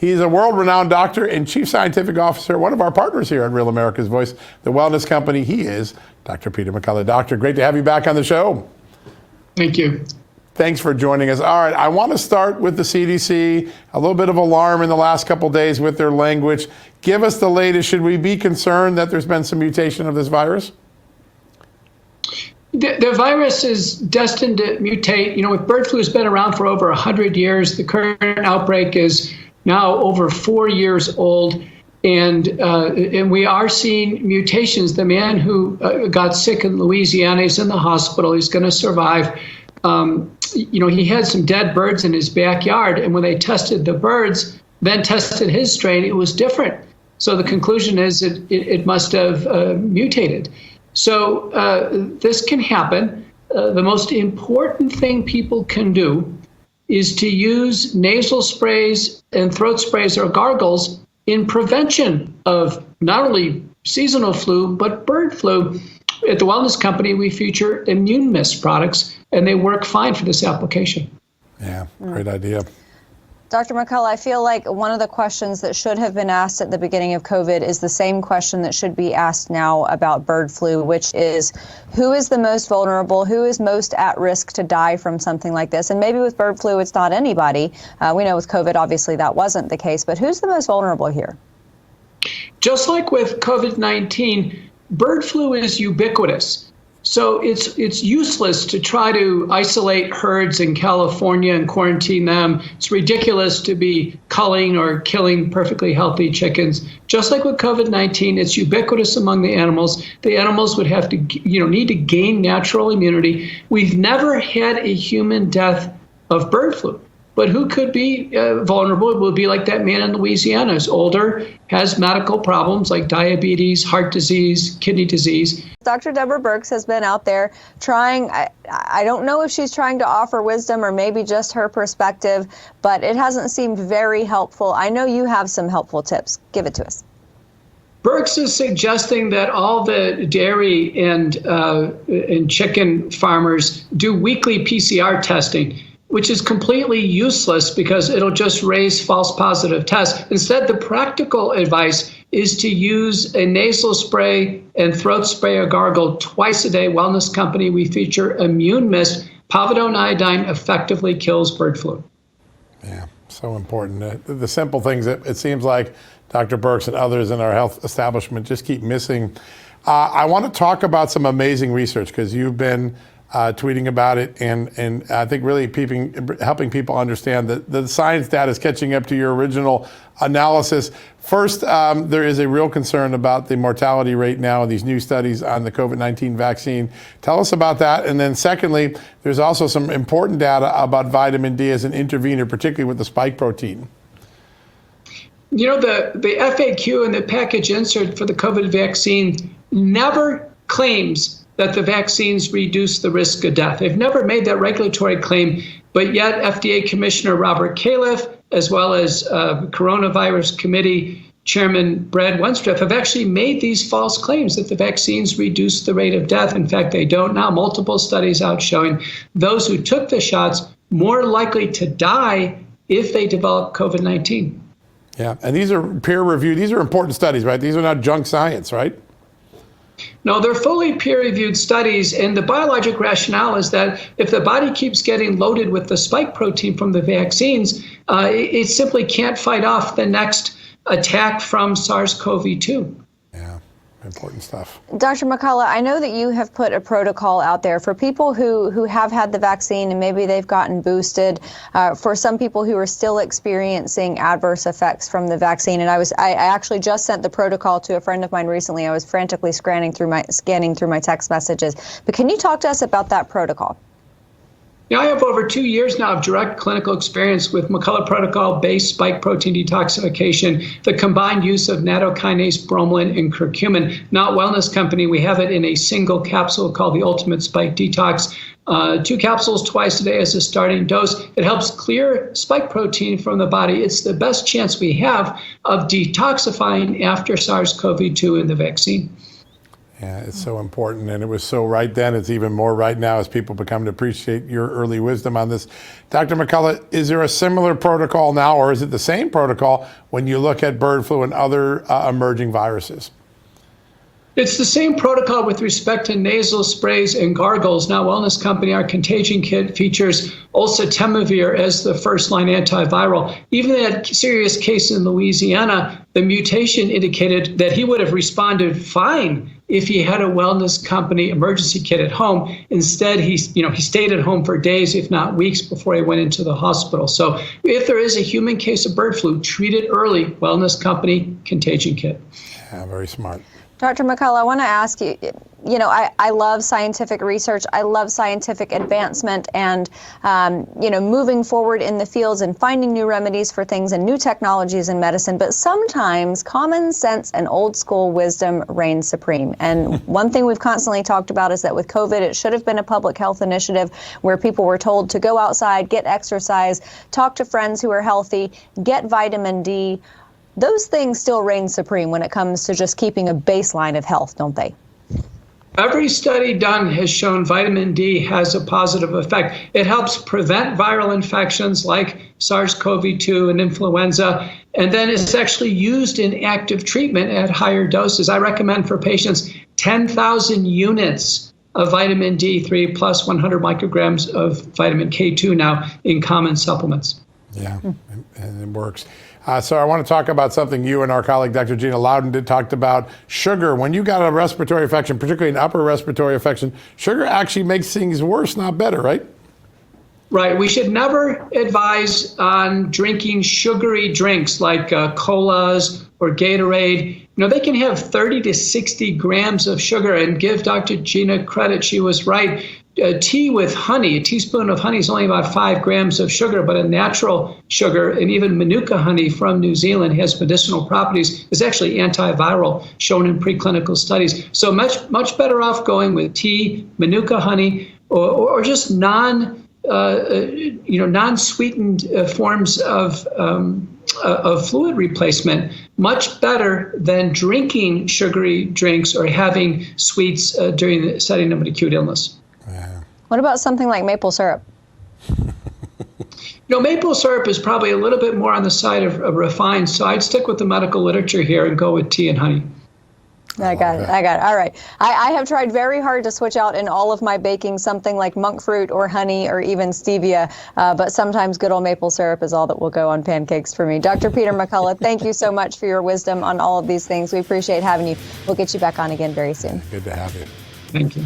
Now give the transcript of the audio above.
He's a world-renowned doctor and chief scientific officer, one of our partners here at Real America's Voice, the wellness company. He is Dr. Peter McCullough. Doctor, great to have you back on the show. Thank you. Thanks for joining us. All right, I want to start with the CDC. A little bit of alarm in the last couple of days with their language. Give us the latest. Should we be concerned that there's been some mutation of this virus? The virus is destined to mutate. You know, if bird flu has been around for over 100 years, the current outbreak is now over 4 years old, and we are seeing mutations. The man who got sick in Louisiana is in the hospital. He's going to survive. He had some dead birds in his backyard, and when they tested the birds, then tested his strain, it was different. So the conclusion is it must have mutated. So this can happen. The most important thing people can do is to use nasal sprays and throat sprays or gargles in prevention of not only seasonal flu, but bird flu. At the Wellness Company, we feature immune mist products, and they work fine for this application. Yeah, great idea. Dr. McCullough, I feel like one of the questions that should have been asked at the beginning of COVID is the same question that should be asked now about bird flu, which is who is the most vulnerable, who is most at risk to die from something like this? And maybe with bird flu, it's not anybody. We know with COVID, obviously, that wasn't the case. But who's the most vulnerable here? Just like with COVID-19, bird flu is ubiquitous. So it's useless to try to isolate herds in California and quarantine them. It's ridiculous to be culling or killing perfectly healthy chickens. Just like with COVID-19, it's ubiquitous among the animals. The animals would have to, need to gain natural immunity. We've never had a human death of bird flu. But who could be vulnerable? It would be like that man in Louisiana who's older, has medical problems like diabetes, heart disease, kidney disease. Dr. Deborah Birx has been out there trying, I don't know if she's trying to offer wisdom or maybe just her perspective, but it hasn't seemed very helpful. I know you have some helpful tips. Give it to us. Birx is suggesting that all the dairy and chicken farmers do weekly PCR testing, which is completely useless because it'll just raise false positive tests. Instead, the practical advice is to use a nasal spray and throat spray or gargle twice a day. Wellness Company, we feature immune mist. Povidone iodine effectively kills bird flu. Yeah, so important. The simple things that it seems like Dr. Birx and others in our health establishment just keep missing. I want to talk about some amazing research because you've been tweeting about it, and I think really helping people understand that the science data is catching up to your original analysis. First, there is a real concern about the mortality rate now in these new studies on the COVID-19 vaccine. Tell us about that. And then secondly, there's also some important data about vitamin D as an intervener, particularly with the spike protein. You know, the FAQ and the package insert for the COVID vaccine never claims that the vaccines reduce the risk of death. They've never made that regulatory claim, but yet FDA Commissioner Robert Califf, as well as Coronavirus Committee Chairman Brad Wenstrup, have actually made these false claims that the vaccines reduce the rate of death. In fact, they don't now. Multiple studies out showing those who took the shots more likely to die if they develop COVID-19. Yeah, and these are peer-reviewed. These are important studies, right? These are not junk science, right? No, they're fully peer-reviewed studies, and the biologic rationale is that if the body keeps getting loaded with the spike protein from the vaccines, it simply can't fight off the next attack from SARS-CoV-2. Yeah, important stuff. Dr. McCullough, I know that you have put a protocol out there for people who have had the vaccine and maybe they've gotten boosted, for some people who are still experiencing adverse effects from the vaccine. And I actually just sent the protocol to a friend of mine recently. I was frantically scanning through my text messages. But can you talk to us about that protocol? Yeah, I have over 2 years now of direct clinical experience with McCullough protocol-based spike protein detoxification, the combined use of nattokinase, bromelain, and curcumin. Now at Wellness Company, we have it in a single capsule called the Ultimate Spike Detox. 2 capsules twice a day as a starting dose. It helps clear spike protein from the body. It's the best chance we have of detoxifying after SARS-CoV-2 in the vaccine. Yeah, it's so important, and it was so right then. It's even more right now as people become to appreciate your early wisdom on this. Dr. McCullough, is there a similar protocol now, or is it the same protocol when you look at bird flu and other emerging viruses? It's the same protocol with respect to nasal sprays and gargles. Now, Wellness Company, our contagion kit, features oseltamivir as the first-line antiviral. Even in that serious case in Louisiana, the mutation indicated that he would have responded fine if he had a Wellness Company emergency kit at home. Instead, he stayed at home for days, if not weeks, before he went into the hospital. So if there is a human case of bird flu, treat it early. Wellness Company contagion kit. Yeah, very smart. Dr. McCullough, I want to ask you, I love scientific research. I love scientific advancement and, moving forward in the fields and finding new remedies for things and new technologies in medicine. But sometimes common sense and old school wisdom reign supreme. And one thing we've constantly talked about is that with COVID, it should have been a public health initiative where people were told to go outside, get exercise, talk to friends who are healthy, get vitamin D. Those things still reign supreme when it comes to just keeping a baseline of health, don't they? Every study done has shown vitamin D has a positive effect. It helps prevent viral infections like SARS-CoV-2 and influenza, and then it's actually used in active treatment at higher doses. I recommend for patients 10,000 units of vitamin D3 plus 100 micrograms of vitamin K2 now in common supplements. Yeah, and it works. So I want to talk about something you and our colleague, Dr. Gina Loudon, talked about. Sugar. When you got a respiratory infection, particularly an upper respiratory infection, sugar actually makes things worse, not better, right? Right. We should never advise on drinking sugary drinks like colas or Gatorade. They can have 30 to 60 grams of sugar, and give Dr. Gina credit. She was right. Tea with honey, a teaspoon of honey is only about 5 grams of sugar, but a natural sugar, and even Manuka honey from New Zealand has medicinal properties, is actually antiviral, shown in preclinical studies. So much better off going with tea, Manuka honey, or just non-sweetened forms of fluid replacement. Much better than drinking sugary drinks or having sweets during the setting of an acute illness. What about something like maple syrup? Maple syrup is probably a little bit more on the side of refined, so I'd stick with the medical literature here and go with tea and honey. I got it. All right. I have tried very hard to switch out in all of my baking something like monk fruit or honey or even stevia, but sometimes good old maple syrup is all that will go on pancakes for me. Dr. Peter McCullough, thank you so much for your wisdom on all of these things. We appreciate having you. We'll get you back on again very soon. Good to have you. Thank you.